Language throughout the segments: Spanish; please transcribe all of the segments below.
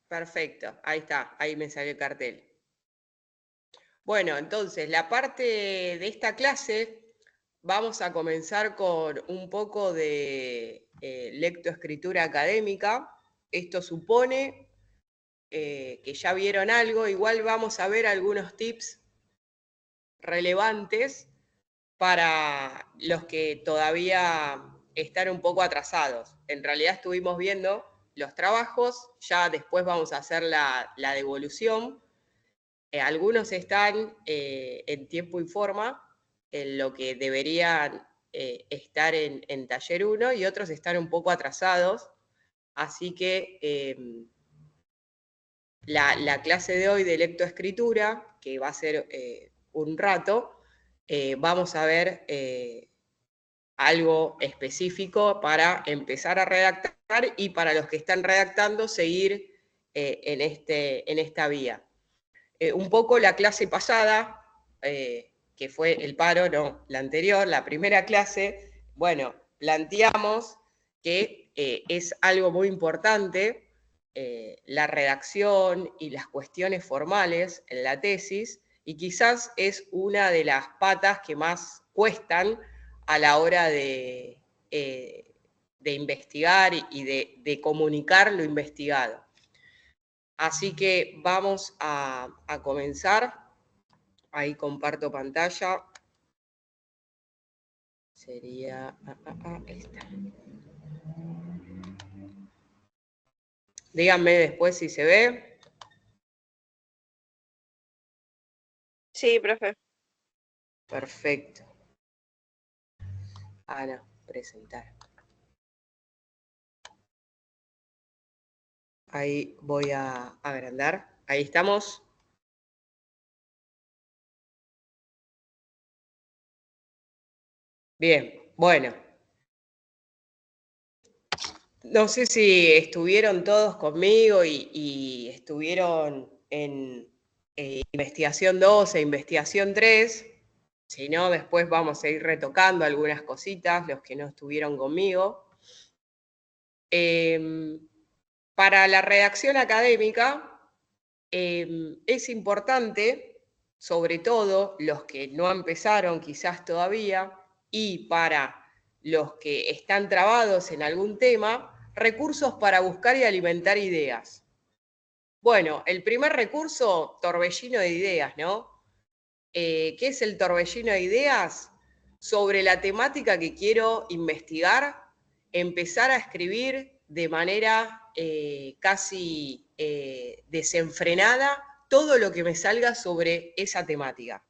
Perfecto, ahí está, ahí me salió el cartel. Bueno, entonces, la parte de esta clase vamos a comenzar con un poco de lectoescritura académica. Esto supone que ya vieron algo, igual vamos a ver algunos tips relevantes para los que todavía están un poco atrasados. En realidad estuvimos viendo los trabajos, ya después vamos a hacer la devolución. Algunos están en tiempo y forma, en lo que deberían estar en taller 1, y otros están un poco atrasados. Así que la clase de hoy de lectoescritura, que va a ser un rato, vamos a ver algo específico para empezar a redactar y para los que están redactando seguir en esta vía. Un poco la clase pasada, que fue el paro, no, la anterior, la primera clase, bueno, planteamos que es algo muy importante la redacción y las cuestiones formales en la tesis, y quizás es una de las patas que más cuestan a la hora de investigar y de comunicar lo investigado. Así que vamos a comenzar. Ahí comparto pantalla. Sería... esta. Díganme después si se ve. Sí, profe. Perfecto. No, presentar. Ahí voy a agrandar. Ahí estamos. Bien, bueno. No sé si estuvieron todos conmigo y estuvieron en investigación 2 e investigación 3. Si no, después vamos a ir retocando algunas cositas, los que no estuvieron conmigo. Para la redacción académica es importante, sobre todo los que no empezaron quizás todavía, y para los que están trabados en algún tema, recursos para buscar y alimentar ideas. Bueno, el primer recurso, torbellino de ideas, ¿no? ¿Qué es el torbellino de ideas? Sobre la temática que quiero investigar, empezar a escribir de manera casi desenfrenada todo lo que me salga sobre esa temática.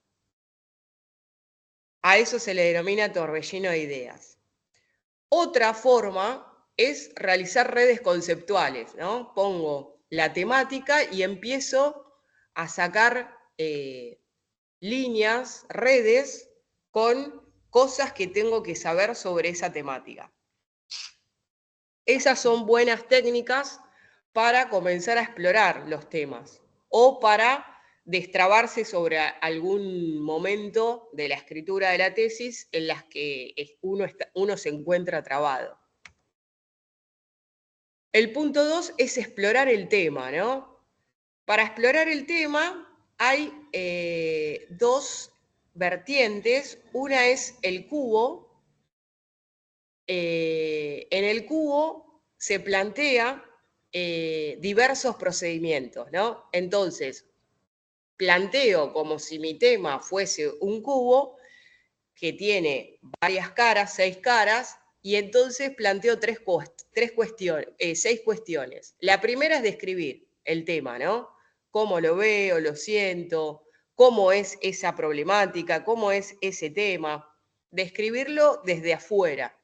A eso se le denomina torbellino de ideas. Otra forma es realizar redes conceptuales, ¿no? Pongo la temática y empiezo a sacar líneas, redes, con cosas que tengo que saber sobre esa temática. Esas son buenas técnicas para comenzar a explorar los temas o para destrabarse sobre algún momento de la escritura de la tesis en las que uno se encuentra trabado. El punto 2 es explorar el tema, ¿no? Para explorar el tema hay dos vertientes. Una es el cubo. En el cubo se plantea diversos procedimientos, ¿no? Entonces, planteo como si mi tema fuese un cubo que tiene varias caras, 6 caras, y entonces planteo seis cuestiones. La primera es describir el tema, ¿no? Cómo lo veo, lo siento, cómo es esa problemática, cómo es ese tema. Describirlo desde afuera.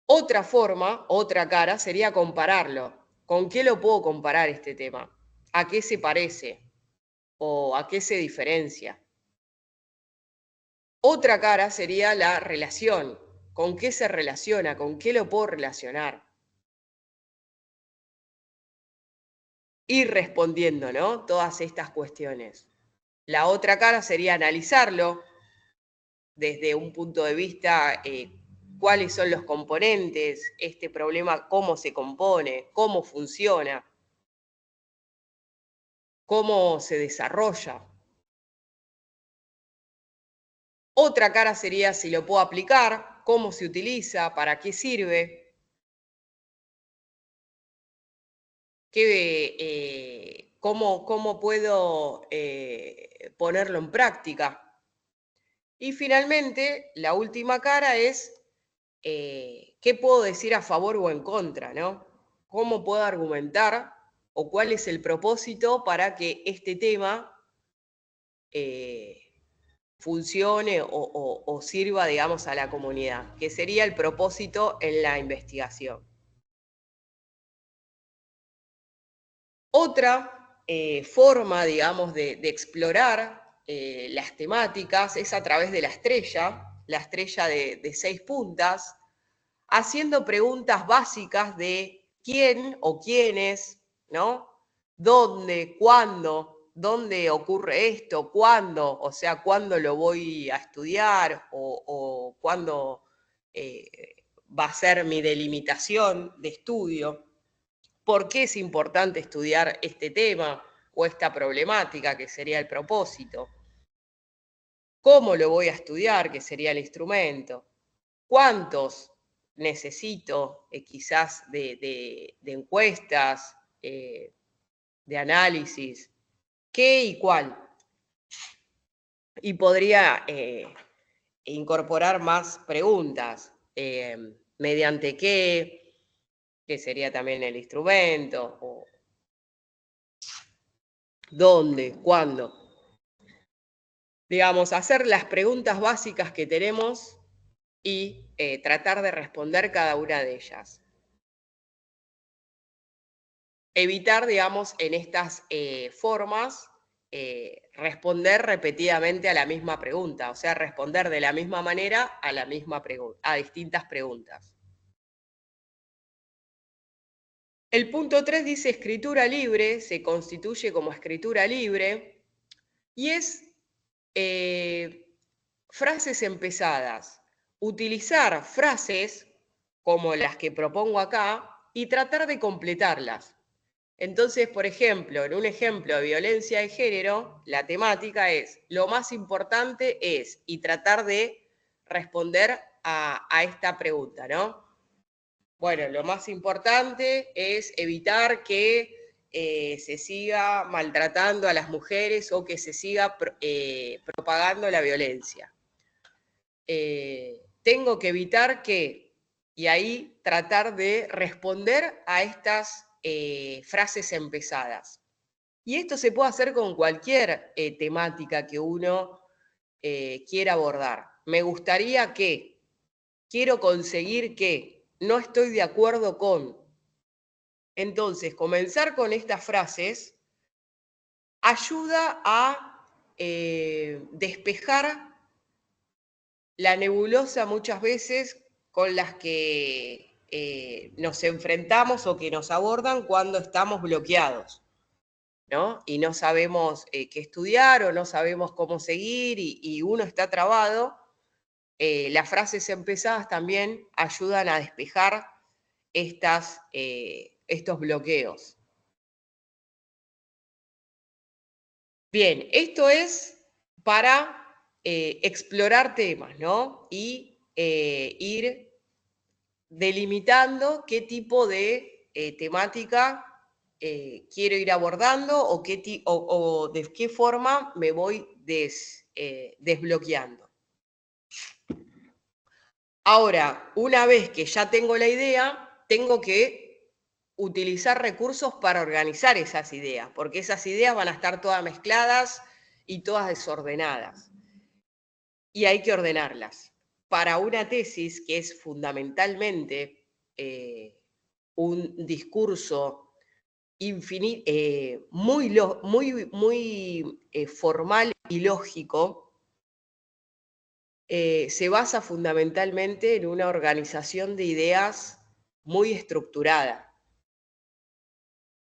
Otra forma, otra cara, sería compararlo. ¿Con qué lo puedo comparar este tema? ¿A qué se parece? ¿O a qué se diferencia? Otra cara sería la relación. ¿Con qué se relaciona? ¿Con qué lo puedo relacionar? Ir respondiendo, ¿no? Todas estas cuestiones. La otra cara sería analizarlo desde un punto de vista cuáles son los componentes, este problema cómo se compone, cómo funciona, cómo se desarrolla. Otra cara sería si lo puedo aplicar, cómo se utiliza, para qué sirve, cómo puedo ponerlo en práctica. Y finalmente, la última cara es qué puedo decir a favor o en contra, ¿no? ¿Cómo puedo argumentar o cuál es el propósito para que este tema funcione o sirva, digamos, a la comunidad? Que sería el propósito en la investigación. Otra forma, digamos, de explorar las temáticas es a través de la estrella de 6 puntas, haciendo preguntas básicas de quién o quiénes, ¿no? ¿Dónde? ¿Cuándo? ¿Dónde ocurre esto? ¿Cuándo? O sea, ¿cuándo lo voy a estudiar? ¿O cuándo va a ser mi delimitación de estudio? ¿Por qué es importante estudiar este tema o esta problemática, que sería el propósito? ¿Cómo lo voy a estudiar, que sería el instrumento? ¿Cuántos necesito quizás de encuestas, de análisis? ¿Qué y cuál? Y podría incorporar más preguntas. ¿Mediante qué? Que sería también el instrumento. O ¿dónde? ¿Cuándo? Digamos, hacer las preguntas básicas que tenemos y tratar de responder cada una de ellas. Evitar, digamos, en estas formas, responder repetidamente a la misma pregunta, o sea, responder de la misma manera a la misma a distintas preguntas. El punto 3 dice escritura libre, se constituye como escritura libre y es frases empezadas. Utilizar frases como las que propongo acá y tratar de completarlas. Entonces, por ejemplo, en un ejemplo de violencia de género, la temática es, lo más importante es, y tratar de responder a esta pregunta, ¿no? Bueno, lo más importante es evitar que se siga maltratando a las mujeres o que se siga propagando la violencia. Tengo que evitar que, y ahí tratar de responder a estas frases empezadas. Y esto se puede hacer con cualquier temática que uno quiera abordar. Me gustaría que, quiero conseguir que, no estoy de acuerdo con. Entonces, comenzar con estas frases ayuda a despejar la nebulosa muchas veces con las que nos enfrentamos o que nos abordan cuando estamos bloqueados, ¿no? Y no sabemos qué estudiar o no sabemos cómo seguir y uno está trabado. Las frases empezadas también ayudan a despejar estos bloqueos. Bien, esto es para explorar temas, ¿no? Y ir delimitando qué tipo de temática quiero ir abordando o de qué forma me voy desbloqueando. Ahora, una vez que ya tengo la idea, tengo que utilizar recursos para organizar esas ideas, porque esas ideas van a estar todas mezcladas y todas desordenadas. Y hay que ordenarlas. Para una tesis que es fundamentalmente un discurso muy formal y lógico, se basa fundamentalmente en una organización de ideas muy estructurada.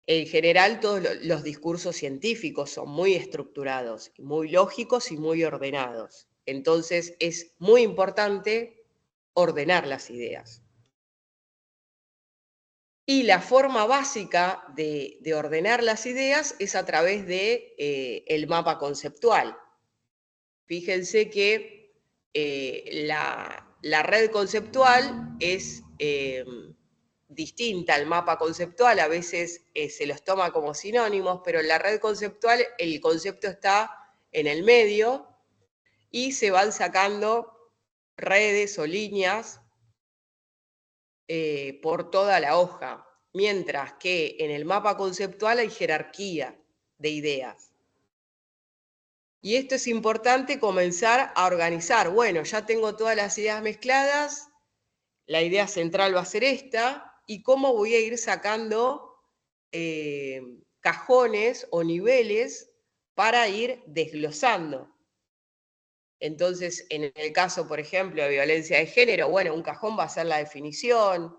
En general, todos los discursos científicos son muy estructurados, muy lógicos y muy ordenados. Entonces, es muy importante ordenar las ideas. Y la forma básica de ordenar las ideas es a través de el mapa conceptual. Fíjense que la red conceptual es distinta al mapa conceptual, a veces se los toma como sinónimos, pero en la red conceptual el concepto está en el medio y se van sacando redes o líneas por toda la hoja, mientras que en el mapa conceptual hay jerarquía de ideas. Y esto es importante comenzar a organizar. Bueno, ya tengo todas las ideas mezcladas, la idea central va a ser esta, y cómo voy a ir sacando cajones o niveles para ir desglosando. Entonces, en el caso, por ejemplo, de violencia de género, bueno, un cajón va a ser la definición,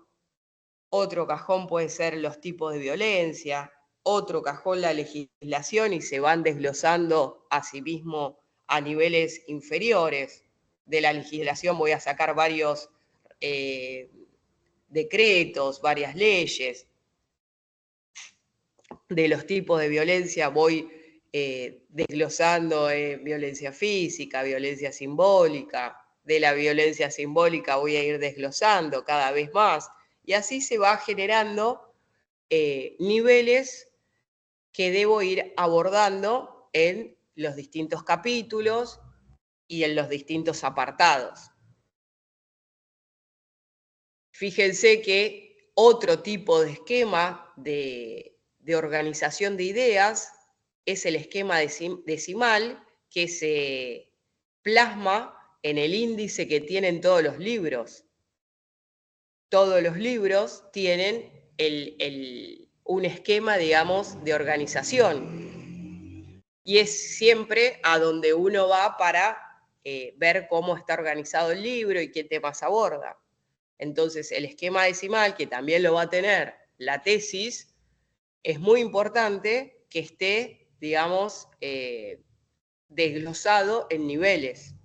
otro cajón puede ser los tipos de violencia, otro cajón la legislación y se van desglosando a sí mismo a niveles inferiores. De la legislación voy a sacar varios decretos, varias leyes. De los tipos de violencia voy desglosando violencia física, violencia simbólica. De la violencia simbólica voy a ir desglosando cada vez más. Y así se va generando niveles que debo ir abordando en los distintos capítulos y en los distintos apartados. Fíjense que otro tipo de esquema de organización de ideas es el esquema decimal que se plasma en el índice que tienen todos los libros. Todos los libros tienen un esquema, digamos, de organización. Y es siempre a donde uno va para ver cómo está organizado el libro y qué temas aborda. Entonces, el esquema decimal, que también lo va a tener la tesis, es muy importante que esté, digamos, desglosado en niveles.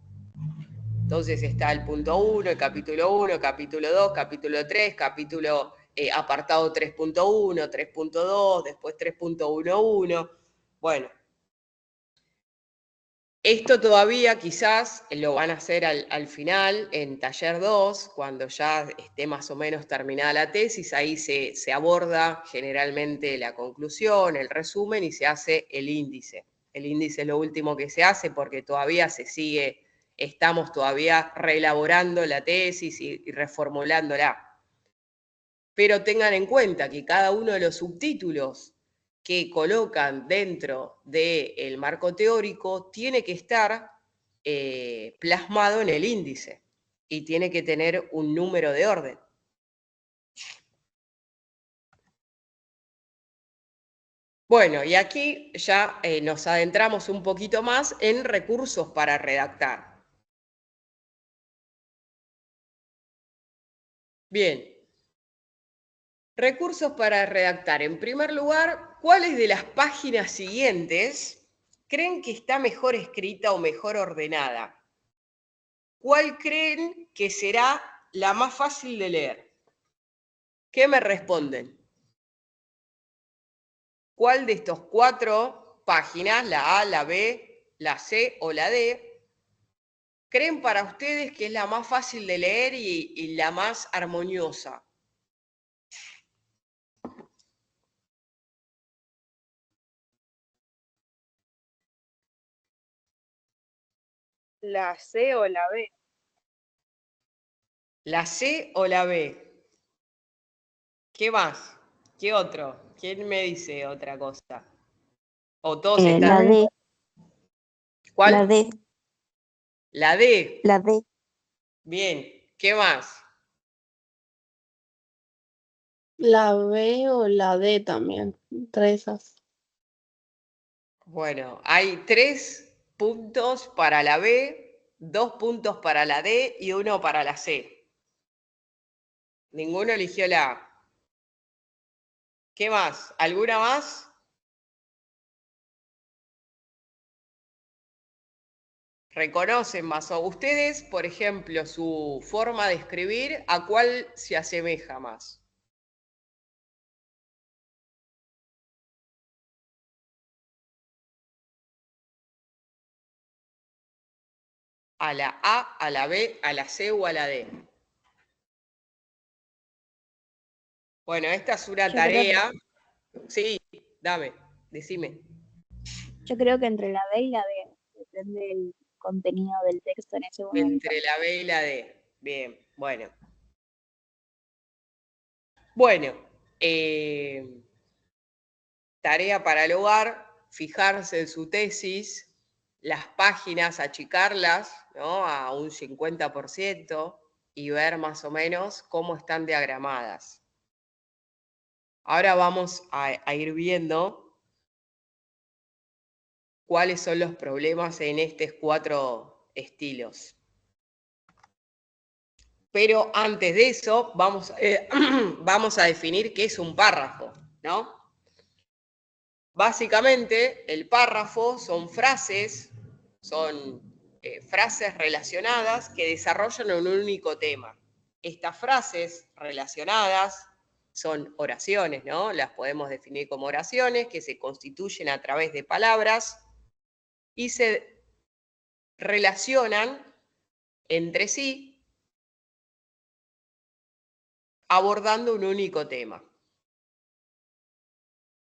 Entonces está el punto 1, el capítulo 2, capítulo 3, capítulo apartado 3.1, 3.2, después 3.11. Bueno, esto todavía quizás lo van a hacer al final, en taller 2, cuando ya esté más o menos terminada la tesis, ahí se aborda generalmente la conclusión, el resumen y se hace el índice. El índice es lo último que se hace porque todavía estamos todavía reelaborando la tesis y reformulándola. Pero tengan en cuenta que cada uno de los subtítulos que colocan dentro del marco teórico tiene que estar plasmado en el índice y tiene que tener un número de orden. Bueno, y aquí ya nos adentramos un poquito más en recursos para redactar. Bien. Recursos para redactar. En primer lugar, ¿cuáles de las páginas siguientes creen que está mejor escrita o mejor ordenada? ¿Cuál creen que será la más fácil de leer? ¿Qué me responden? ¿Cuál de estos 4 páginas, la A, la B, la C o la D, creen para ustedes que es la más fácil de leer y la más armoniosa? La C o la B. ¿La C o la B? ¿Qué más? ¿Qué otro? ¿Quién me dice otra cosa? ¿O todos La están? D, ¿Cuál? la D, La D. la D, Bien. ¿Qué más? La B o la D también, entre esas. Bueno, hay 3 puntos para la B, 2 puntos para la D y 1 para la C. Ninguno eligió la A. ¿Qué más? ¿Alguna más? reconocen más o ustedes, por ejemplo, su forma de escribir, ¿a cuál se asemeja más? ¿A la A, a la B, a la C o a la D? Bueno, esta es una tarea. Sí, dame, decime. Yo creo que entre la B y la D, depende del contenido del texto en ese momento. Entre la B y la D. Bien, bueno. Bueno, tarea para el hogar, fijarse en su tesis, las páginas, achicarlas, ¿no?, a un 50% y ver más o menos cómo están diagramadas. Ahora vamos a ir viendo cuáles son los problemas en estos 4 estilos. Pero antes de eso, vamos a definir qué es un párrafo, ¿no? Básicamente, el párrafo son frases relacionadas que desarrollan un único tema. Estas frases relacionadas son oraciones, ¿no? Las podemos definir como oraciones que se constituyen a través de palabras y se relacionan entre sí abordando un único tema.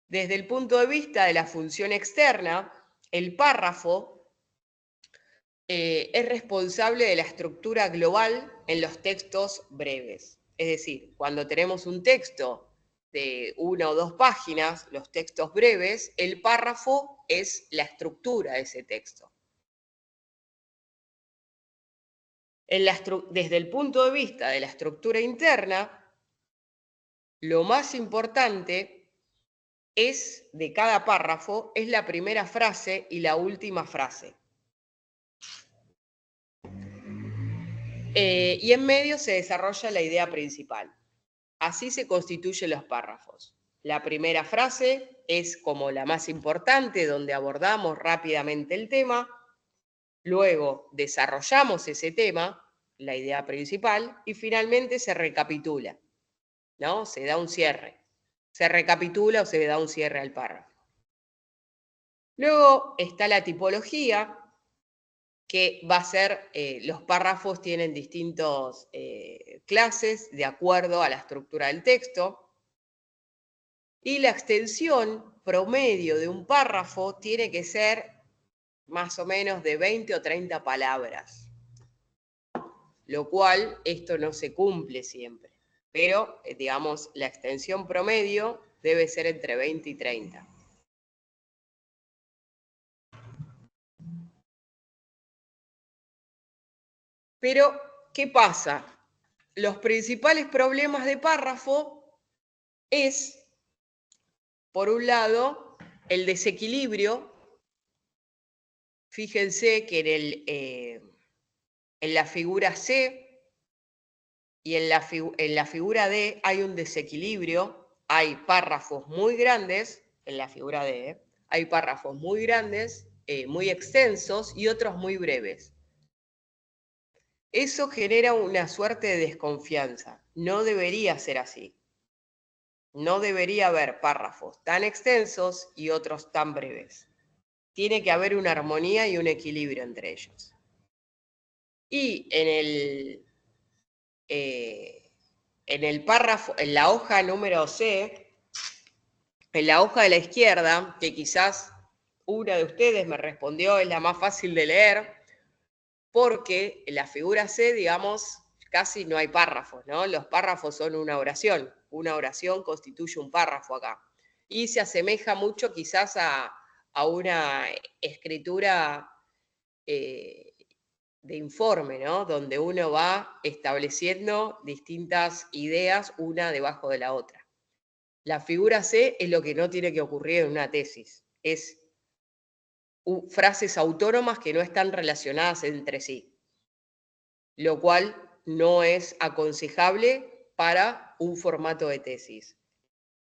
Desde el punto de vista de la función externa, el párrafo es responsable de la estructura global en los textos breves. Es decir, cuando tenemos un texto de 1 o 2 páginas, los textos breves, el párrafo es la estructura de ese texto. Desde el punto de vista de la estructura interna, lo más importante de cada párrafo es la primera frase y la última frase. Y en medio se desarrolla la idea principal. Así se constituyen los párrafos. La primera frase es como la más importante, donde abordamos rápidamente el tema. Luego desarrollamos ese tema, la idea principal, y finalmente se recapitula, ¿no? Se da un cierre. Se recapitula o se da un cierre al párrafo. Luego está la tipología, que va a ser, los párrafos tienen distintas clases de acuerdo a la estructura del texto. Y la extensión promedio de un párrafo tiene que ser más o menos de 20 o 30 palabras, lo cual esto no se cumple siempre, pero digamos la extensión promedio debe ser entre 20 y 30. Pero, ¿qué pasa? Los principales problemas de párrafo es, por un lado, el desequilibrio. Fíjense que en la figura C y en la figura D hay un desequilibrio, hay párrafos muy grandes, en la figura D, hay párrafos muy grandes, muy extensos y otros muy breves. Eso genera una suerte de desconfianza. No debería ser así. No debería haber párrafos tan extensos y otros tan breves. Tiene que haber una armonía y un equilibrio entre ellos. Y en el párrafo, en la hoja número C, en la hoja de la izquierda, que quizás una de ustedes me respondió, es la más fácil de leer, porque en la figura C, digamos, casi no hay párrafos, ¿no? Los párrafos son una oración. Una oración constituye un párrafo acá. Y se asemeja mucho quizás a una escritura de informe, ¿no? Donde uno va estableciendo distintas ideas una debajo de la otra. La figura C es lo que no tiene que ocurrir en una tesis. Es frases autónomas que no están relacionadas entre sí, lo cual no es aconsejable para un formato de tesis.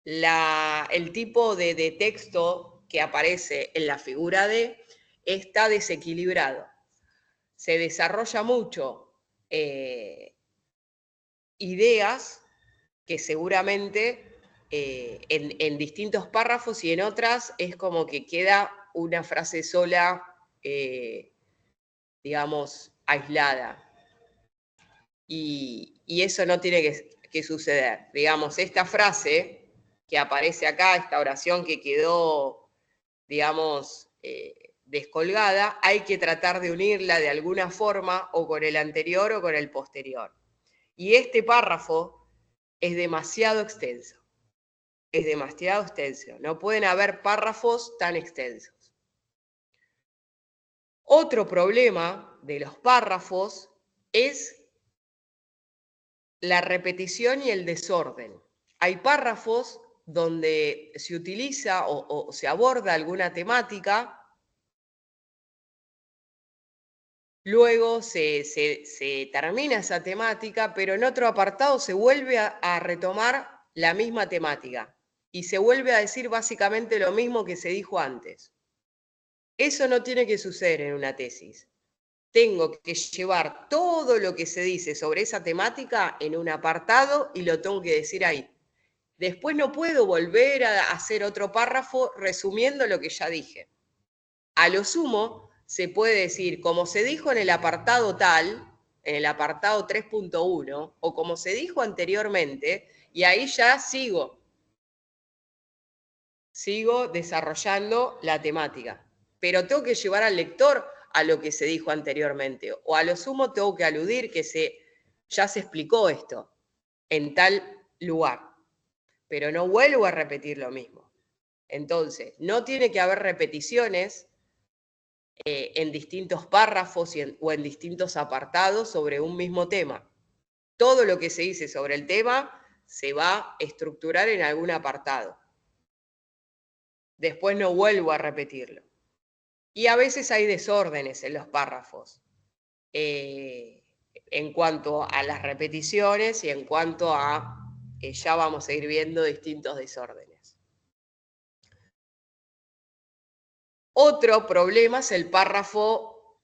El tipo de texto que aparece en la figura D está desequilibrado. se desarrolla mucho ideas que seguramente en distintos párrafos y en otras es como que queda una frase sola, digamos, aislada. Y eso no tiene que suceder. Digamos, esta frase que aparece acá, esta oración que quedó, digamos, descolgada, hay que tratar de unirla de alguna forma o con el anterior o con el posterior. Y este párrafo es demasiado extenso. Es demasiado extenso. No pueden haber párrafos tan extensos. Otro problema de los párrafos es la repetición y el desorden. Hay párrafos donde se utiliza o se aborda alguna temática, luego se termina esa temática, pero en otro apartado se vuelve a retomar la misma temática y se vuelve a decir básicamente lo mismo que se dijo antes. Eso no tiene que suceder en una tesis. Tengo que llevar todo lo que se dice sobre esa temática en un apartado y lo tengo que decir ahí. Después no puedo volver a hacer otro párrafo resumiendo lo que ya dije. A lo sumo, se puede decir, como se dijo en el apartado tal, en el apartado 3.1, o como se dijo anteriormente, y ahí ya sigo desarrollando la temática. Pero tengo que llevar al lector a lo que se dijo anteriormente, o a lo sumo tengo que aludir que ya se explicó esto en tal lugar, pero no vuelvo a repetir lo mismo. Entonces, no tiene que haber repeticiones en distintos párrafos o en distintos apartados sobre un mismo tema. Todo lo que se dice sobre el tema se va a estructurar en algún apartado. Después no vuelvo a repetirlo. Y a veces hay desórdenes en los párrafos en cuanto a las repeticiones y en cuanto a, ya vamos a ir viendo distintos desórdenes. Otro problema es el párrafo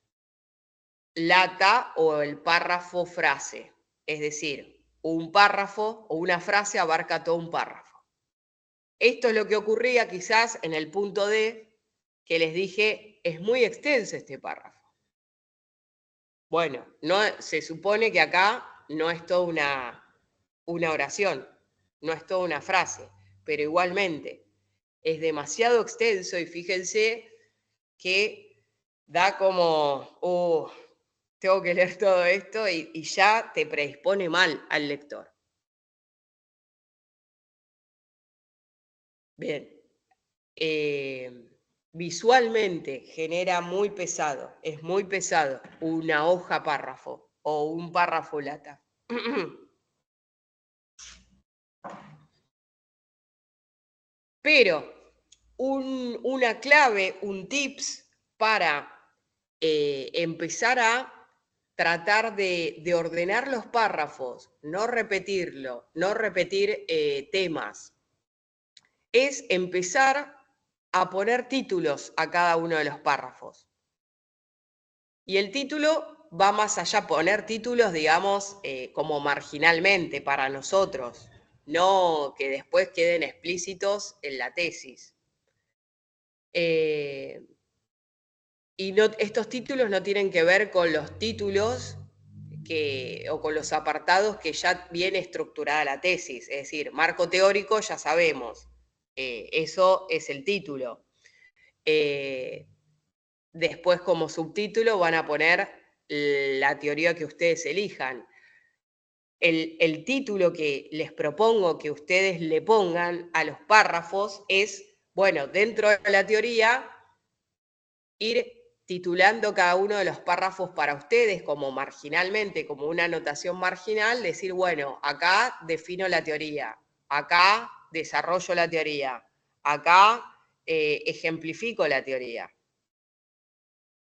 lata o el párrafo frase. Es decir, un párrafo o una frase abarca todo un párrafo. Esto es lo que ocurría quizás en el punto D, que les dije, es muy extenso este párrafo. Bueno, se supone que acá no es toda una oración, no es toda una frase, pero igualmente es demasiado extenso y fíjense que da como, tengo que leer todo esto y ya te predispone mal al lector. Bien. Visualmente genera muy pesado, es muy pesado una hoja párrafo o un párrafo lata. Pero una clave, un tips para empezar a tratar de ordenar los párrafos, no repetir temas, es empezar a poner títulos a cada uno de los párrafos. Y el título va más allá, poner títulos, digamos, como marginalmente para nosotros, no que después queden explícitos en la tesis. Y estos títulos no tienen que ver con los títulos o con los apartados que ya viene estructurada la tesis. Es decir, marco teórico ya sabemos, eso es el título. Después como subtítulo van a poner la teoría que ustedes elijan. El título que les propongo que ustedes le pongan a los párrafos es, bueno, dentro de la teoría, ir titulando cada uno de los párrafos para ustedes como marginalmente, como una anotación marginal, decir, bueno, acá defino la teoría, acá desarrollo la teoría, acá ejemplifico la teoría.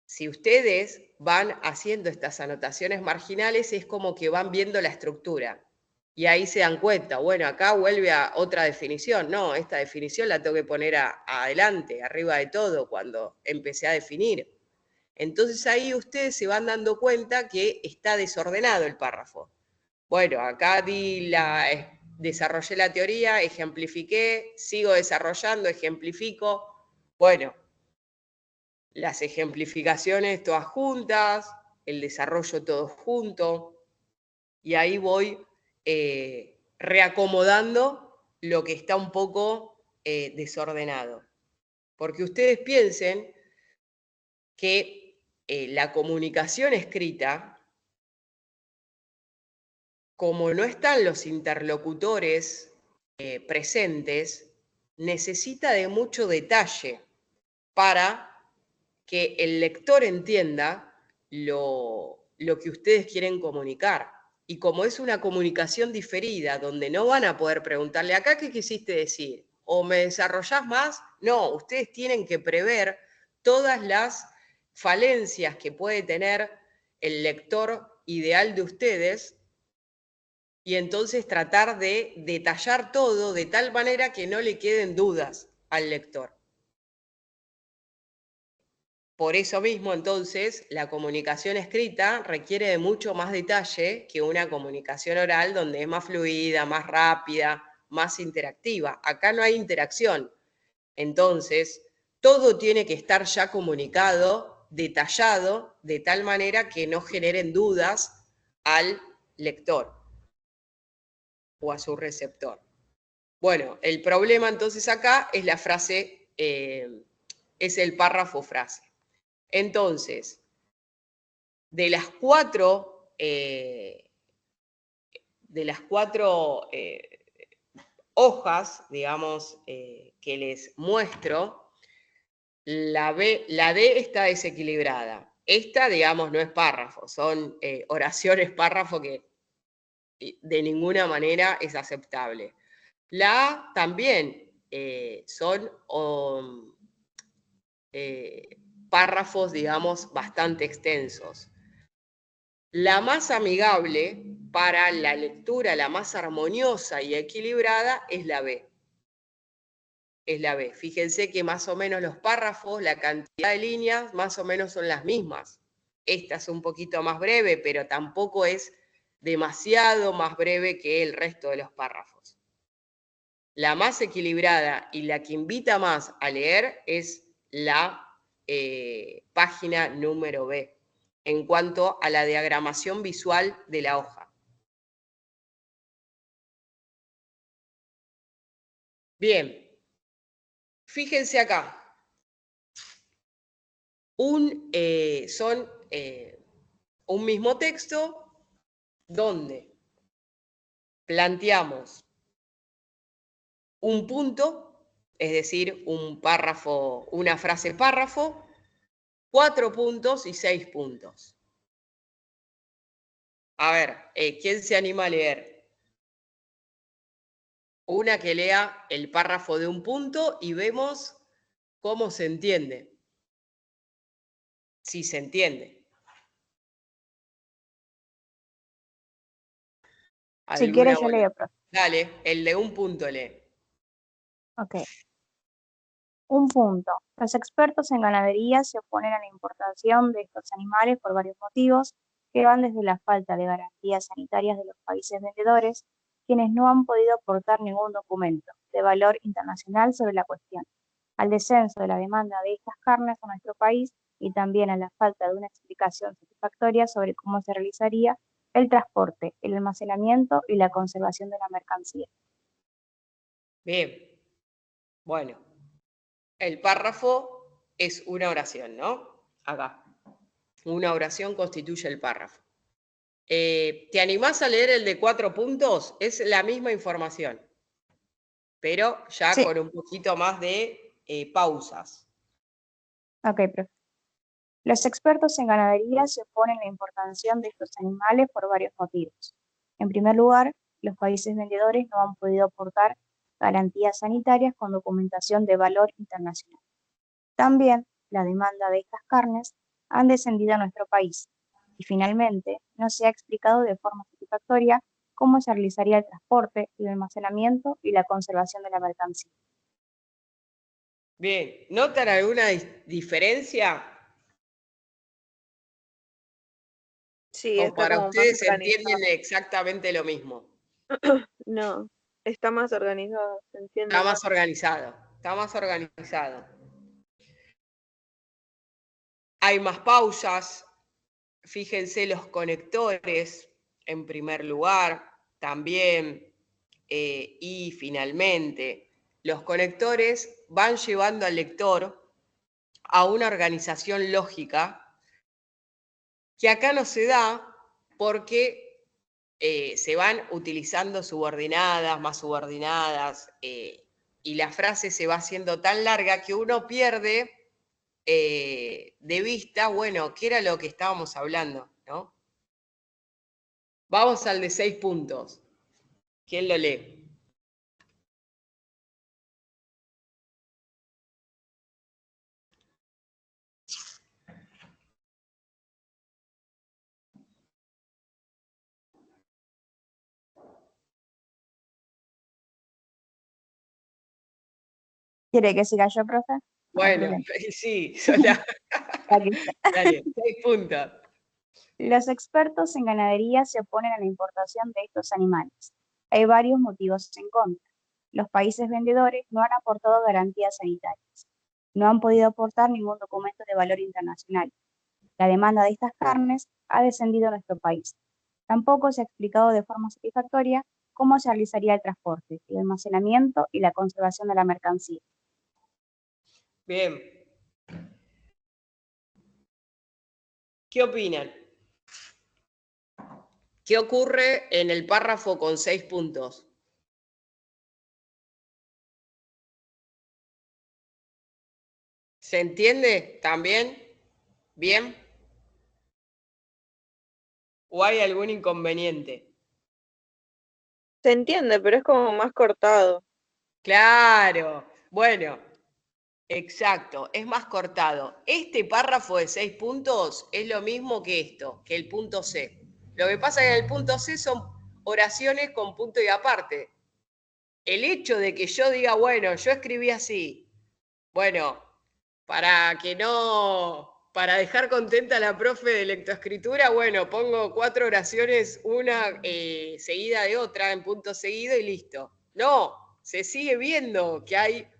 Si ustedes van haciendo estas anotaciones marginales, es como que van viendo la estructura. Y ahí se dan cuenta, bueno, acá vuelve a otra definición. No, esta definición la tengo que poner adelante, arriba de todo, cuando empecé a definir. Entonces ahí ustedes se van dando cuenta que está desordenado el párrafo. Bueno, acá desarrollé la teoría, ejemplifiqué, sigo desarrollando, ejemplifico. Bueno, las ejemplificaciones todas juntas, el desarrollo todo junto, y ahí voy reacomodando lo que está un poco desordenado. Porque ustedes piensen que la comunicación escrita, como no están los interlocutores presentes, necesita de mucho detalle para que el lector entienda lo que ustedes quieren comunicar. Y como es una comunicación diferida, donde no van a poder preguntarle, ¿acá qué quisiste decir? ¿O me desarrollás más? No, ustedes tienen que prever todas las falencias que puede tener el lector ideal de ustedes y entonces tratar de detallar todo de tal manera que no le queden dudas al lector. Por eso mismo, entonces, la comunicación escrita requiere de mucho más detalle que una comunicación oral donde es más fluida, más rápida, más interactiva. Acá no hay interacción. Entonces, todo tiene que estar ya comunicado, detallado, de tal manera que no generen dudas al lector o a su receptor. Bueno, el problema entonces acá es la frase, es el párrafo frase. Entonces, de las cuatro hojas, digamos, que les muestro, la D está desequilibrada. Esta, digamos, no es párrafo, son oraciones párrafo que de ninguna manera es aceptable. La A también son párrafos, digamos, bastante extensos. La más amigable para la lectura, la más armoniosa y equilibrada, es la B. Es la B. Fíjense que más o menos los párrafos, la cantidad de líneas, más o menos son las mismas. Esta es un poquito más breve, pero tampoco es demasiado más breve que el resto de los párrafos. La más equilibrada y la que invita más a leer es la página número B, en cuanto a la diagramación visual de la hoja. Bien, fíjense acá. Son un mismo texto donde planteamos un punto, es decir, un párrafo, una frase párrafo, 4 puntos y 6 puntos. A ver, ¿quién se anima a leer? Una que lea el párrafo de un punto y vemos cómo se entiende. Si se entiende. Si quieres, yo Buena? leo, profe. Dale, el de un punto lee. Ok. Un punto. Los expertos en ganadería se oponen a la importación de estos animales por varios motivos, que van desde la falta de garantías sanitarias de los países vendedores, quienes no han podido aportar ningún documento de valor internacional sobre la cuestión, al descenso de la demanda de estas carnes a nuestro país y también a la falta de una explicación satisfactoria sobre cómo se realizaría el transporte, el almacenamiento y la conservación de la mercancía. Bien, bueno, el párrafo es una oración, ¿no? Acá. Una oración constituye el párrafo. ¿Te animás a leer el de 4 puntos? Es la misma información, pero ya Sí. con un poquito más de pausas. Ok, profe. Los expertos en ganadería se oponen a la importación de estos animales por varios motivos. En primer lugar, los países vendedores no han podido aportar garantías sanitarias con documentación de valor internacional. También, la demanda de estas carnes han descendido a nuestro país. Y finalmente, no se ha explicado de forma satisfactoria cómo se realizaría el transporte, el almacenamiento y la conservación de la mercancía. Bien, ¿notan alguna diferencia Sí, ¿O está para como más ustedes entienden organizado. exactamente lo mismo? No, está más organizado, se entiende Está más. más organizado, está más organizado. Hay más pausas, fíjense los conectores en primer lugar, también, y finalmente, los conectores van llevando al lector a una organización lógica que acá no se da porque se van utilizando subordinadas, más subordinadas, y la frase se va haciendo tan larga que uno pierde de vista, bueno, qué era lo que estábamos hablando, ¿no? Vamos al de 6 puntos. ¿Quién lo lee? ¿Quiere que siga yo, profe? No hay Bueno, problema. sí, Sola. Aquí está. Dale, 6 puntos. Los expertos en ganadería se oponen a la importación de estos animales. Hay varios motivos en contra. Los países vendedores no han aportado garantías sanitarias. No han podido aportar ningún documento de valor internacional. La demanda de estas carnes ha descendido en nuestro país. Tampoco se ha explicado de forma satisfactoria cómo se realizaría el transporte, el almacenamiento y la conservación de la mercancía. Bien. ¿Qué opinan? ¿Qué ocurre en el párrafo con 6 puntos? ¿Se entiende también? ¿Bien? ¿O hay algún inconveniente? Se entiende, pero es como más cortado. Claro. Bueno, exacto, es más cortado. Este párrafo de 6 puntos es lo mismo que esto, que el punto C. Lo que pasa es que el punto C son oraciones con punto y aparte. El hecho de que yo diga, bueno, yo escribí así, bueno, para dejar contenta a la profe de lectoescritura, bueno, pongo 4 oraciones, una seguida de otra en punto seguido y listo. No, se sigue viendo que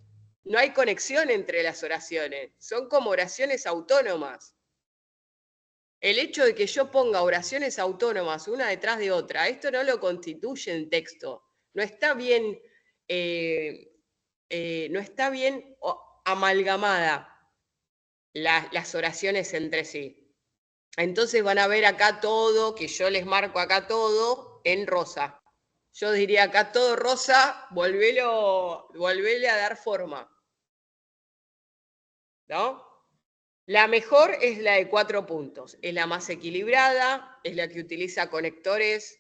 no hay conexión entre las oraciones, son como oraciones autónomas. El hecho de que yo ponga oraciones autónomas una detrás de otra, esto no lo constituye en texto, no está bien, no está bien amalgamada las oraciones entre sí. Entonces van a ver acá todo, que yo les marco acá todo en rosa. Yo diría acá todo rosa, volvele a dar forma. ¿No? La mejor es la de 4 puntos. Es la más equilibrada, es la que utiliza conectores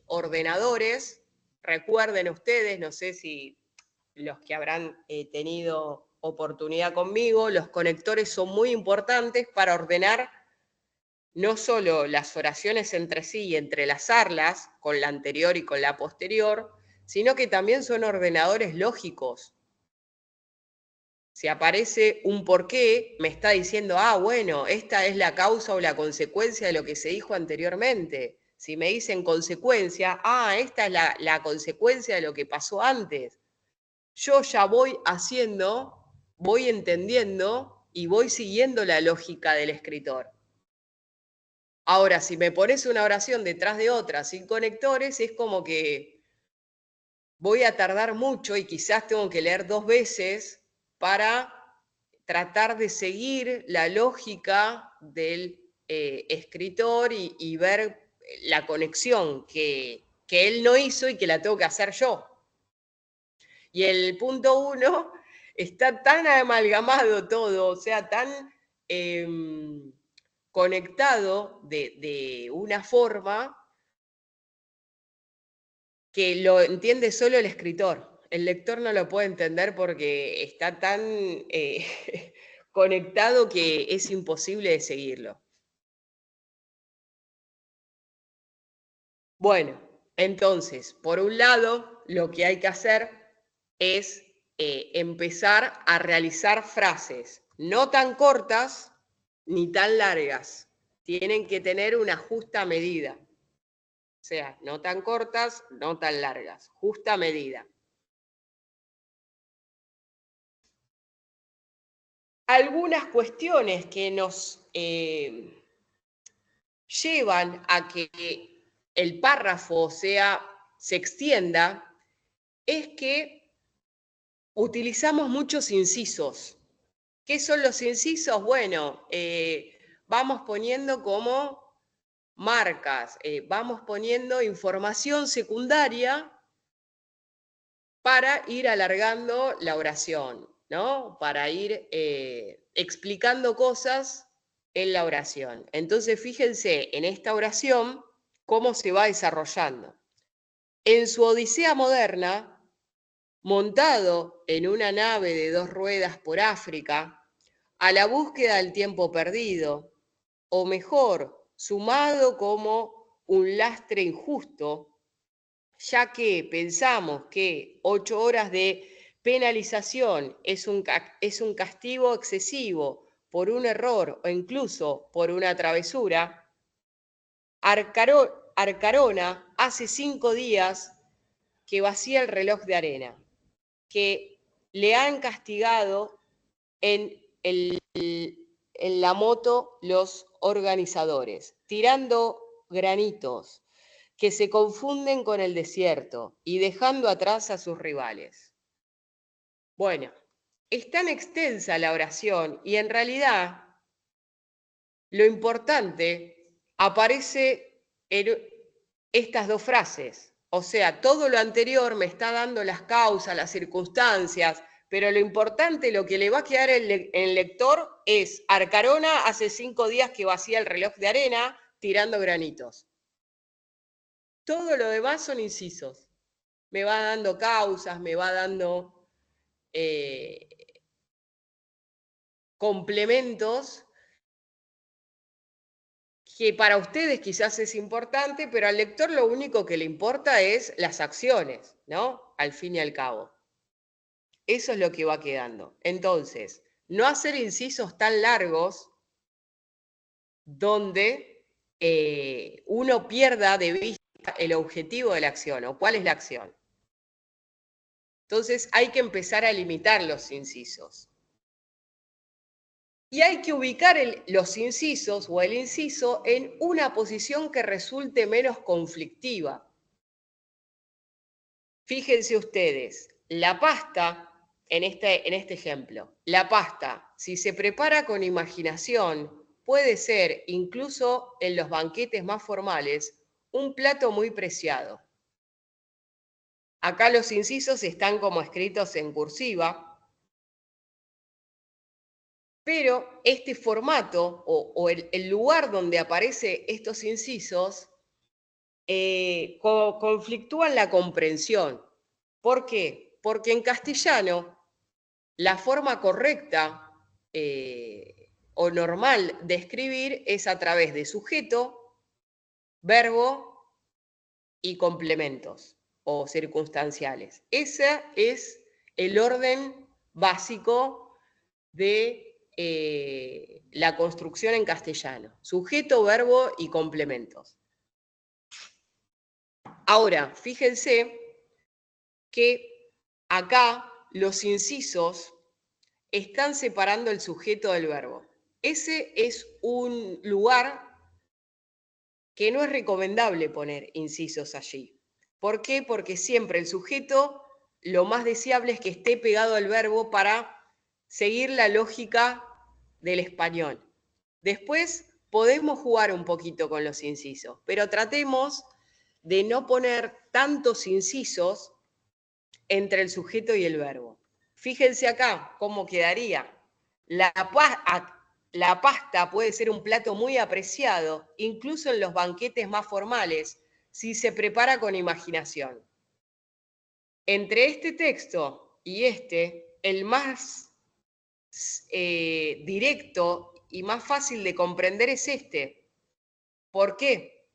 ordenadores. Recuerden ustedes, no sé si los que habrán tenido oportunidad conmigo, los conectores son muy importantes para ordenar no solo las oraciones entre sí y entrelazarlas con la anterior y con la posterior, sino que también son ordenadores lógicos. Si aparece un porqué, me está diciendo, ah, bueno, esta es la causa o la consecuencia de lo que se dijo anteriormente. Si me dicen consecuencia, ah, esta es la consecuencia de lo que pasó antes. Yo ya voy haciendo, voy entendiendo y voy siguiendo la lógica del escritor. Ahora, si me pones una oración detrás de otra sin conectores, es como que voy a tardar mucho y quizás tengo que leer 2 veces para tratar de seguir la lógica del escritor y ver la conexión que él no hizo y que la tengo que hacer yo. Y el punto 1 está tan amalgamado todo, o sea, tan conectado de una forma que lo entiende solo el escritor. El lector no lo puede entender porque está tan conectado que es imposible de seguirlo. Bueno, entonces, por un lado, lo que hay que hacer es empezar a realizar frases no tan cortas ni tan largas, tienen que tener una justa medida. O sea, no tan cortas, no tan largas, justa medida. Algunas cuestiones que nos llevan a que el párrafo se extienda es que utilizamos muchos incisos. ¿Qué son los incisos? Bueno, vamos poniendo como marcas, vamos poniendo información secundaria para ir alargando la oración, ¿no? Para ir explicando cosas en la oración. Entonces, fíjense en esta oración cómo se va desarrollando. En su Odisea moderna, montado en una nave de 2 ruedas por África, a la búsqueda del tiempo perdido, o mejor, sumado como un lastre injusto, ya que pensamos que 8 horas de penalización es un castigo excesivo por un error o incluso por una travesura, Arcarona hace 5 días que vacía el reloj de arena, que le han castigado en la moto los organizadores, tirando granitos que se confunden con el desierto y dejando atrás a sus rivales. Bueno, es tan extensa la oración y en realidad lo importante aparece en estas 2 frases. O sea, todo lo anterior me está dando las causas, las circunstancias, pero lo importante, lo que le va a quedar en el lector es Arcarona hace 5 días que vacía el reloj de arena tirando granitos. Todo lo demás son incisos. Me va dando causas, me va dando complementos que para ustedes quizás es importante, pero al lector lo único que le importa es las acciones, ¿no? Al fin y al cabo. Eso es lo que va quedando. Entonces, no hacer incisos tan largos donde uno pierda de vista el objetivo de la acción o cuál es la acción. Entonces, hay que empezar a limitar los incisos. Y hay que ubicar los incisos o el inciso en una posición que resulte menos conflictiva. Fíjense ustedes, la pasta, en este ejemplo, la pasta, si se prepara con imaginación, puede ser, incluso en los banquetes más formales, un plato muy preciado. Acá los incisos están como escritos en cursiva, pero este formato o el lugar donde aparecen estos incisos conflictúan la comprensión. ¿Por qué? Porque en castellano la forma correcta o normal de escribir es a través de sujeto, verbo y complementos o circunstanciales. Ese es el orden básico de la construcción en castellano. Sujeto, verbo y complementos. Ahora, fíjense que acá los incisos están separando el sujeto del verbo. Ese es un lugar que no es recomendable poner incisos allí. ¿Por qué? Porque siempre el sujeto, lo más deseable es que esté pegado al verbo para seguir la lógica del español. Después podemos jugar un poquito con los incisos, pero tratemos de no poner tantos incisos entre el sujeto y el verbo. Fíjense acá cómo quedaría. La pasta puede ser un plato muy apreciado, incluso en los banquetes más formales, si se prepara con imaginación. Entre este texto y el más directo y más fácil de comprender es este. ¿Por qué?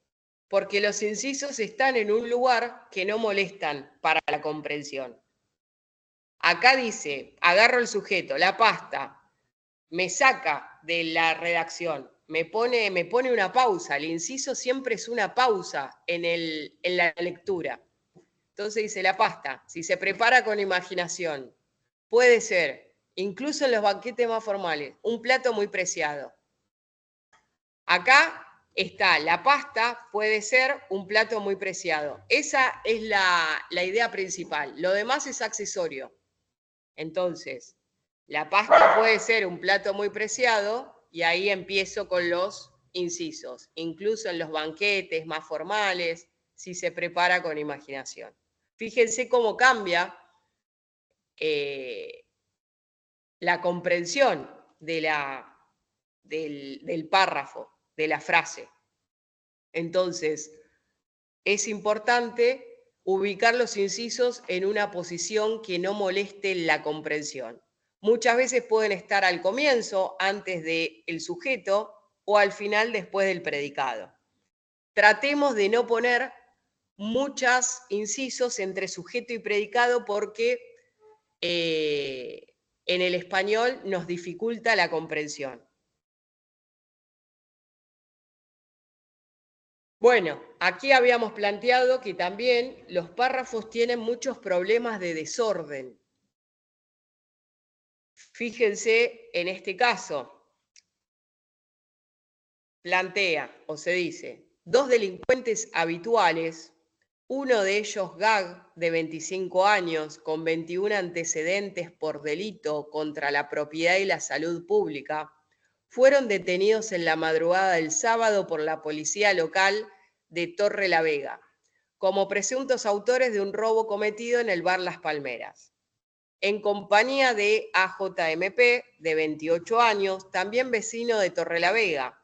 Porque los incisos están en un lugar que no molestan para la comprensión. Acá dice, agarro el sujeto, la pasta, me saca de la redacción, me pone una pausa. El inciso siempre es una pausa en la lectura. Entonces dice la pasta, si se prepara con imaginación, puede ser, incluso en los banquetes más formales, un plato muy preciado. Acá está, la pasta puede ser un plato muy preciado. Esa es la idea principal. Lo demás es accesorio. Entonces, la pasta puede ser un plato muy preciado y ahí empiezo con los incisos, incluso en los banquetes más formales, si se prepara con imaginación. Fíjense cómo cambia la comprensión del párrafo, de la frase. Entonces, es importante ubicar los incisos en una posición que no moleste la comprensión. Muchas veces pueden estar al comienzo, antes del sujeto, o al final, después del predicado. Tratemos de no poner muchos incisos entre sujeto y predicado porque en el español nos dificulta la comprensión. Bueno, aquí habíamos planteado que también los párrafos tienen muchos problemas de desorden. Fíjense en este caso, plantea o se dice, 2 delincuentes habituales, uno de ellos Gag, de 25 años, con 21 antecedentes por delito contra la propiedad y la salud pública, fueron detenidos en la madrugada del sábado por la policía local de Torre la Vega, como presuntos autores de un robo cometido en el bar Las Palmeras, en compañía de AJMP, de 28 años, también vecino de Torre la Vega.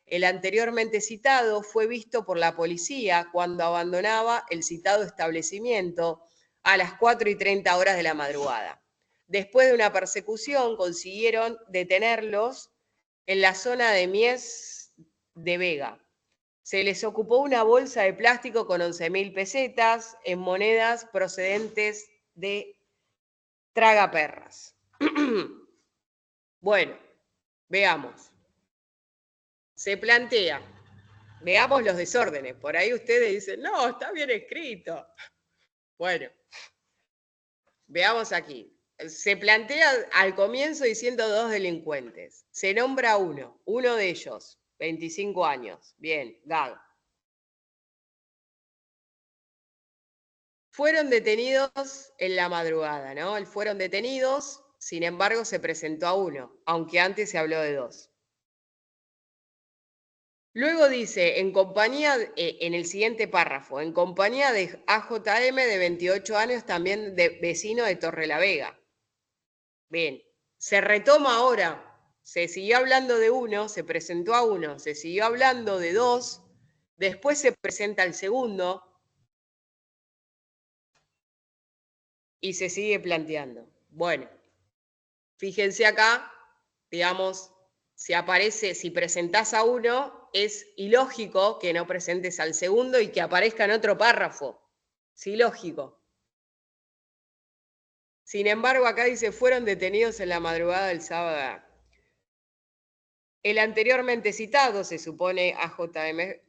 El anteriormente citado fue visto por la policía cuando abandonaba el citado establecimiento a las 4:30 horas de la madrugada. Después de una persecución, consiguieron detenerlos en la zona de Mies de Vega. Se les ocupó una bolsa de plástico con 11.000 pesetas en monedas procedentes de tragaperras. Bueno, veamos. Se plantea, veamos los desórdenes. Por ahí ustedes dicen, no, está bien escrito. Bueno, veamos aquí. Se plantea al comienzo diciendo 2 delincuentes. Se nombra uno de ellos, 25 años. Bien, Gag. Fueron detenidos en la madrugada, ¿no? Fueron detenidos, sin embargo se presentó a uno, aunque antes se habló de 2. Luego dice, en el siguiente párrafo, en compañía de AJM de 28 años, también vecino de Torre la Vega. Bien, se retoma ahora, se siguió hablando de uno, se presentó a uno, se siguió hablando de 2, después se presenta el segundo y se sigue planteando. Bueno, fíjense acá, digamos, si presentás a uno, es ilógico que no presentes al segundo y que aparezca en otro párrafo. Es ilógico. Sin embargo, acá dice, fueron detenidos en la madrugada del sábado. El anteriormente citado, se supone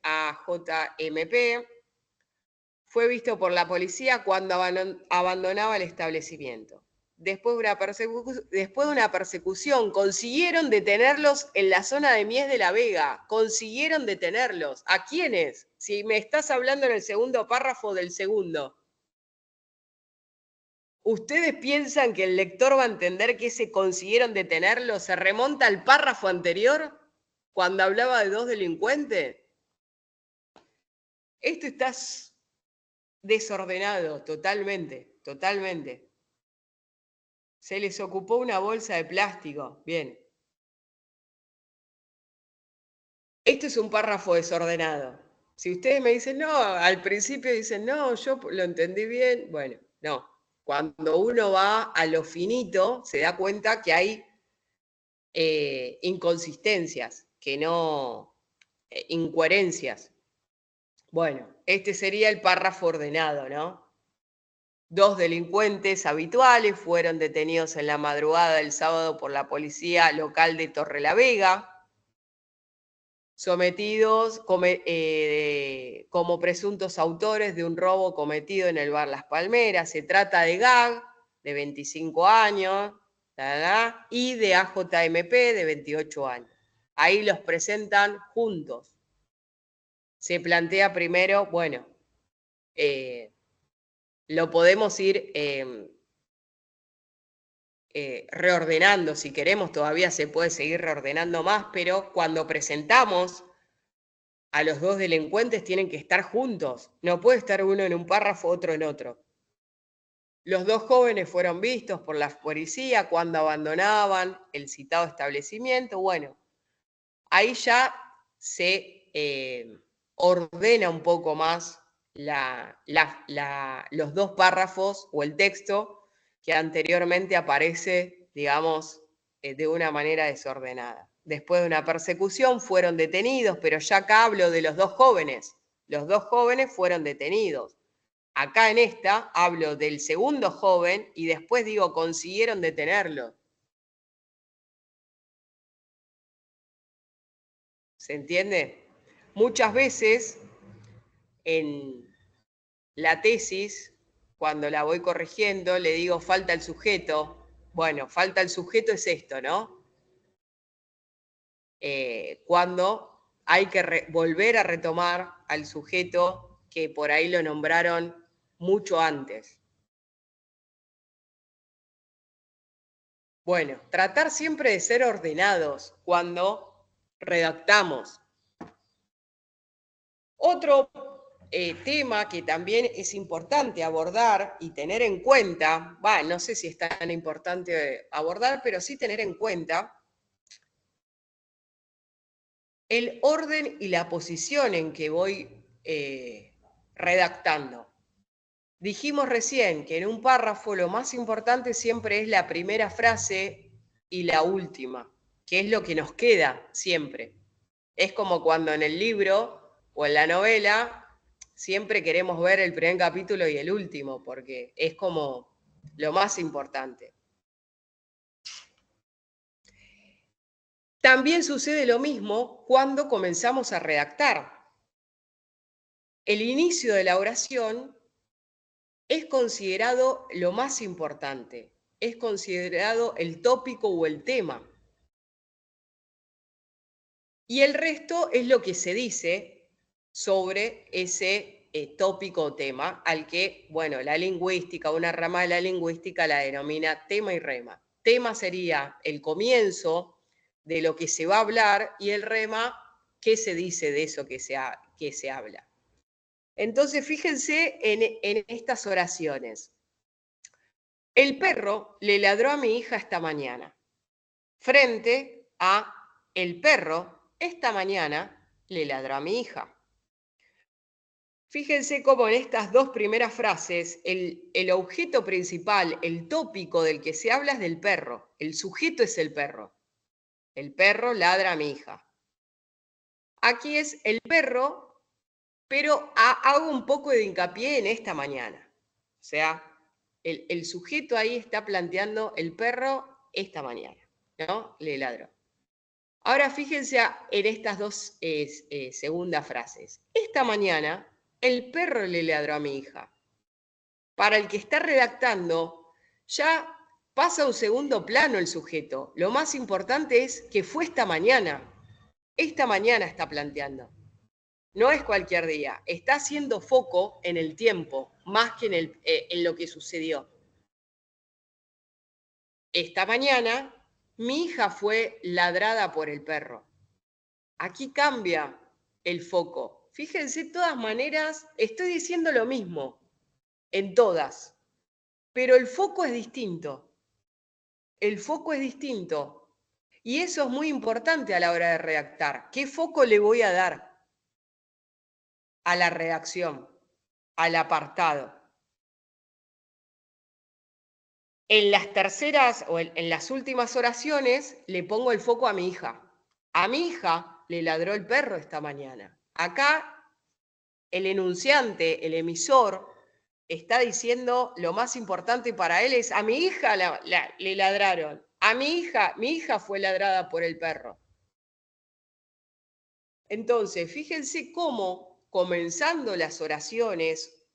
AJMP, fue visto por la policía cuando abandonaba el establecimiento. Después de una persecución, consiguieron detenerlos en la zona de Mies de la Vega. Consiguieron detenerlos. ¿A quiénes? Si me estás hablando en el segundo párrafo del segundo. ¿Ustedes piensan que el lector va a entender que ese consiguieron detenerlos se remonta al párrafo anterior, cuando hablaba de 2 delincuentes? Esto está desordenado totalmente, totalmente. Se les ocupó una bolsa de plástico. Bien. Esto es un párrafo desordenado. Si ustedes me dicen, no, al principio dicen, no, yo lo entendí bien. Bueno, no. Cuando uno va a lo finito, se da cuenta que hay inconsistencias, incoherencias. Bueno, este sería el párrafo ordenado, ¿no? 2 delincuentes habituales fueron detenidos en la madrugada del sábado por la policía local de Torre la Vega. sometidos como presuntos autores de un robo cometido en el bar Las Palmeras. Se trata de Gag, de 25 años, y de AJMP, de 28 años. Ahí los presentan juntos. Se plantea primero, bueno, lo podemos ir reordenando, si queremos, todavía se puede seguir reordenando más, pero cuando presentamos a los dos delincuentes tienen que estar juntos, no puede estar uno en un párrafo, otro en otro. Los dos jóvenes fueron vistos por la policía cuando abandonaban el citado establecimiento. Bueno, ahí ya se ordena un poco más los dos párrafos o el texto que anteriormente aparece, digamos, de una manera desordenada. Después de una persecución fueron detenidos, pero ya acá hablo de los dos jóvenes. Los dos jóvenes fueron detenidos. Acá en esta hablo del segundo joven y después digo, consiguieron detenerlo. ¿Se entiende? Muchas veces en la tesis, cuando la voy corrigiendo, le digo falta el sujeto. Bueno, falta el sujeto es esto, ¿no? Cuando hay que volver a retomar al sujeto que por ahí lo nombraron mucho antes. Bueno, tratar siempre de ser ordenados cuando redactamos. Otro tema que también es importante abordar y tener en cuenta, no sé si es tan importante abordar, pero sí tener en cuenta el orden y la posición en que voy redactando. Dijimos recién que en un párrafo lo más importante siempre es la primera frase y la última, que es lo que nos queda siempre. Es como cuando en el libro o en la novela siempre queremos ver el primer capítulo y el último, porque es como lo más importante. También sucede lo mismo cuando comenzamos a redactar. El inicio de la oración es considerado lo más importante, es considerado el tópico o el tema. Y el resto es lo que se dice sobre ese tópico o tema, al que, bueno, la lingüística, una rama de la lingüística la denomina tema y rema. Tema sería el comienzo de lo que se va a hablar y el rema, qué se dice de eso que se habla. Entonces, fíjense en estas oraciones. El perro le ladró a mi hija esta mañana. Frente a el perro esta mañana le ladró a mi hija. Fíjense cómo en estas dos primeras frases el objeto principal, el tópico del que se habla es del perro. El sujeto es el perro. El perro ladra a mi hija. Aquí es el perro, pero hago un poco de hincapié en esta mañana. O sea, el sujeto ahí está planteando el perro esta mañana, ¿no? Le ladró. Ahora fíjense en estas dos segundas frases. Esta mañana el perro le ladró a mi hija. Para el que está redactando, ya pasa a un segundo plano el sujeto. Lo más importante es que fue esta mañana. Esta mañana está planteando. No es cualquier día. Está haciendo foco en el tiempo, más que en lo que sucedió. Esta mañana mi hija fue ladrada por el perro. Aquí cambia el foco. Fíjense, de todas maneras, estoy diciendo lo mismo en todas, pero el foco es distinto. El foco es distinto. Y eso es muy importante a la hora de redactar. ¿Qué foco le voy a dar a la redacción, al apartado? En las terceras o en las últimas oraciones le pongo el foco a mi hija. A mi hija le ladró el perro esta mañana. Acá el enunciante, el emisor, está diciendo lo más importante para él es a mi hija le ladraron. A mi hija fue ladrada por el perro. Entonces, fíjense cómo, comenzando las oraciones,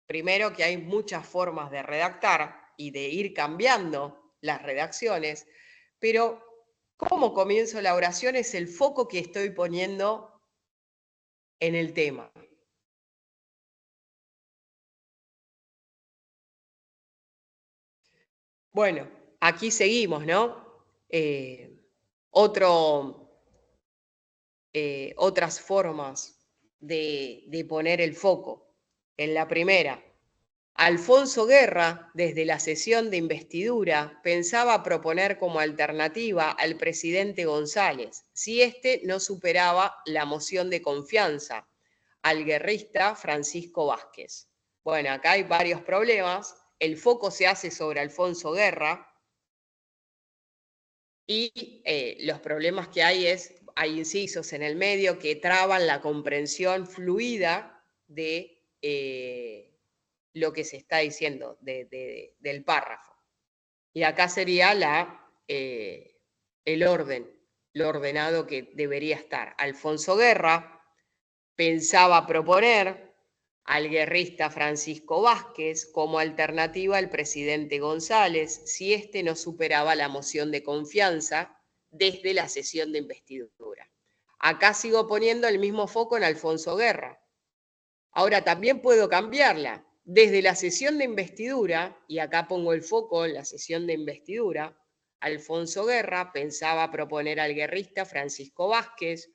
primero que hay muchas formas de redactar y de ir cambiando las redacciones, pero cómo comienzo la oración es el foco que estoy poniendo en el tema. Bueno, aquí seguimos, ¿no? Otras formas de poner el foco. En la primera, Alfonso Guerra, desde la sesión de investidura, pensaba proponer como alternativa al presidente González, si éste no superaba la moción de confianza, al guerrista Francisco Vázquez. Bueno, acá hay varios problemas. El foco se hace sobre Alfonso Guerra y los problemas que hay incisos en el medio que traban la comprensión fluida de lo que se está diciendo del párrafo. Y acá sería el orden, lo ordenado que debería estar. Alfonso Guerra pensaba proponer al guerrista Francisco Vázquez como alternativa al presidente González si éste no superaba la moción de confianza desde la sesión de investidura. Acá sigo poniendo el mismo foco en Alfonso Guerra. Ahora también puedo cambiarla. Desde la sesión de investidura, y acá pongo el foco en la sesión de investidura, Alfonso Guerra pensaba proponer al guerrista Francisco Vázquez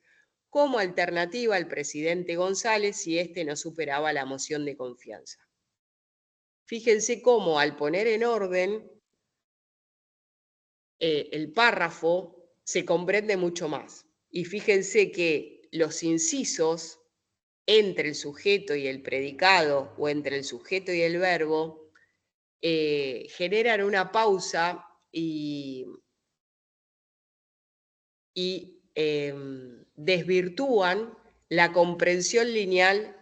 como alternativa al presidente González si éste no superaba la moción de confianza. Fíjense cómo al poner en orden el párrafo se comprende mucho más. Y fíjense que los incisos entre el sujeto y el predicado o entre el sujeto y el verbo generan una pausa y desvirtúan la comprensión lineal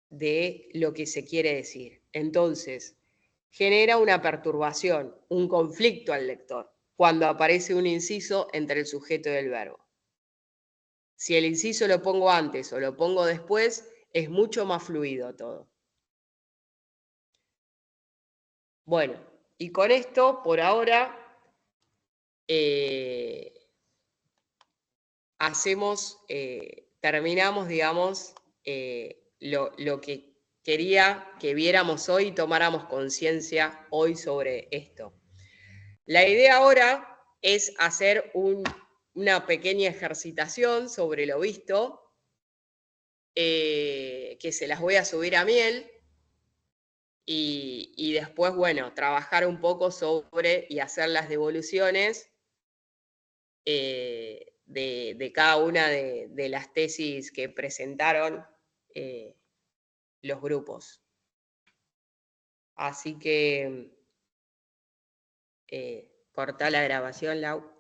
de lo que se quiere decir. Entonces, genera una perturbación, un conflicto al lector, cuando aparece un inciso entre el sujeto y el verbo. Si el inciso lo pongo antes o lo pongo después, es mucho más fluido todo. Bueno, y con esto, por ahora, terminamos, digamos, lo que quería que viéramos hoy y tomáramos conciencia hoy sobre esto. La idea ahora es hacer una pequeña ejercitación sobre lo visto, que se las voy a subir a Miel, y después, bueno, trabajar un poco sobre y hacer las devoluciones de cada una de las tesis que presentaron los grupos. Así que cortá la grabación, Lau.